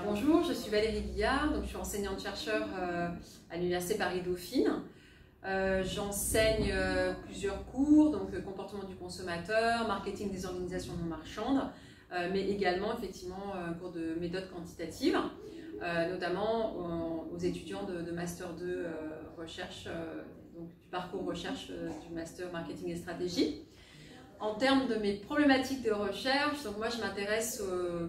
Bonjour, je suis Valérie Guillard, donc je suis enseignante-chercheur à l'Université Paris-Dauphine. J'enseigne plusieurs cours, donc comportement du consommateur, marketing des organisations non marchandes, mais également effectivement un cours de méthode quantitative, notamment aux étudiants de Master 2 recherche, donc du parcours recherche du Master Marketing et Stratégie. En termes de mes problématiques de recherche, donc moi je m'intéresse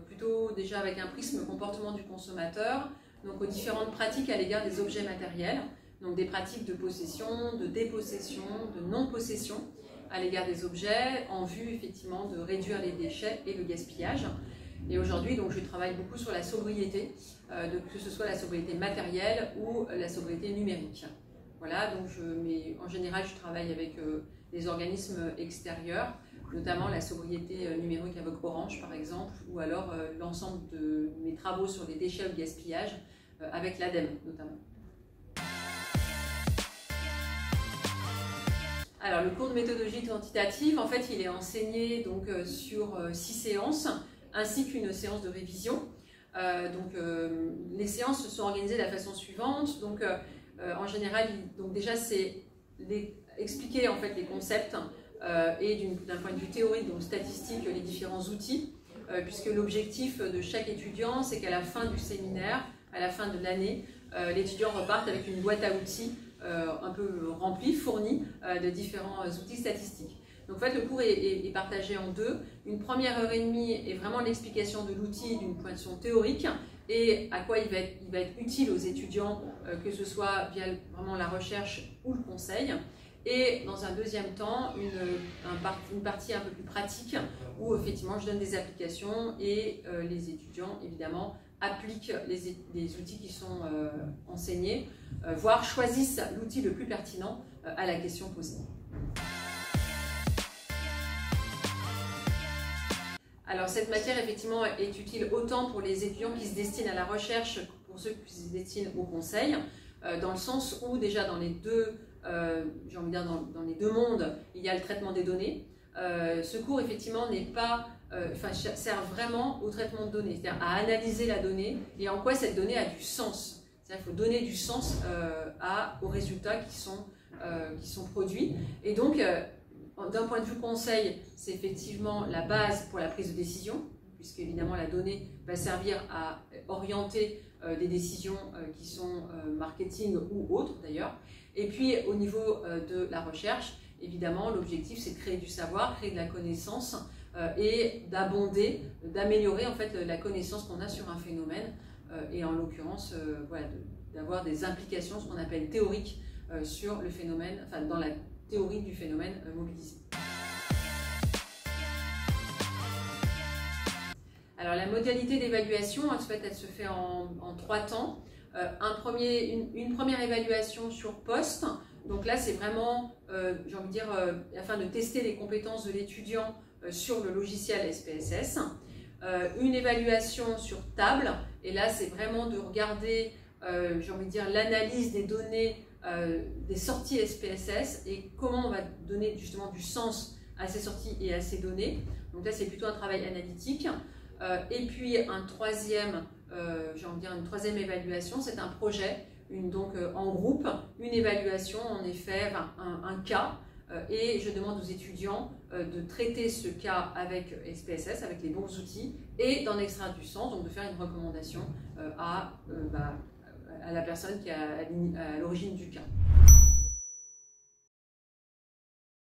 plutôt déjà avec un prisme comportement du consommateur, donc aux différentes pratiques à l'égard des objets matériels, donc des pratiques de possession, de dépossession, de non-possession à l'égard des objets, en vue effectivement de réduire les déchets et le gaspillage. Et aujourd'hui, donc je travaille beaucoup sur la sobriété, que ce soit la sobriété matérielle ou la sobriété numérique. Voilà, donc en général, je travaille avec des organismes extérieurs, notamment la sobriété numérique avec Orange par exemple, ou alors l'ensemble de mes travaux sur les déchets ou le gaspillage avec l'ADEME notamment. Alors le cours de méthodologie quantitative, en fait, il est enseigné donc, sur 6 séances, ainsi qu'une séance de révision. Les séances se sont organisées de la façon suivante. Donc, en général, donc déjà c'est expliquer en fait les concepts et d'un point de vue théorique, donc statistique, les différents outils, puisque l'objectif de chaque étudiant, c'est qu'à la fin du séminaire, à la fin de l'année, l'étudiant reparte avec une boîte à outils un peu remplie, fournie de différents outils statistiques. Donc en fait, le cours est partagé en deux. Une première heure et demie est vraiment l'explication de l'outil d'une point de vue théorique et à quoi il va être utile aux étudiants, que ce soit via vraiment la recherche ou le conseil. Et dans un deuxième temps, une partie un peu plus pratique où effectivement je donne des applications et les étudiants évidemment appliquent les outils qui sont enseignés, voire choisissent l'outil le plus pertinent à la question posée. Alors cette matière effectivement est utile autant pour les étudiants qui se destinent à la recherche que pour ceux qui se destinent au conseil, dans le sens où déjà dans les deux, j'ai envie de dire dans les deux mondes, il y a le traitement des données. Ce cours effectivement n'est pas, sert vraiment au traitement de données, c'est-à-dire à analyser la donnée et en quoi cette donnée a du sens. C'est-à-dire qu'il faut donner du sens aux résultats qui sont produits. Et donc, d'un point de vue conseil, c'est effectivement la base pour la prise de décision, puisque évidemment la donnée va servir à orienter des décisions qui sont marketing ou autres d'ailleurs. Et puis au niveau de la recherche, évidemment l'objectif c'est de créer du savoir, créer de la connaissance et d'abonder, d'améliorer en fait la connaissance qu'on a sur un phénomène et en l'occurrence voilà, d'avoir des implications, ce qu'on appelle théoriques sur le phénomène, enfin dans la théorie du phénomène mobilisé. Alors la modalité d'évaluation, en fait, elle se fait en 3 temps. Une première évaluation sur poste, donc là c'est vraiment, j'ai envie de dire, afin de tester les compétences de l'étudiant sur le logiciel SPSS. Une évaluation sur table, et là c'est vraiment de regarder, j'ai envie de dire, l'analyse des données des sorties SPSS et comment on va donner justement du sens à ces sorties et à ces données. Donc là c'est plutôt un travail analytique. Et puis une troisième évaluation, c'est un projet, donc en groupe, une évaluation en effet, un cas, et je demande aux étudiants de traiter ce cas avec SPSS, avec les bons outils, et d'en extraire du sens, donc de faire une recommandation à la personne qui est à l'origine du cas.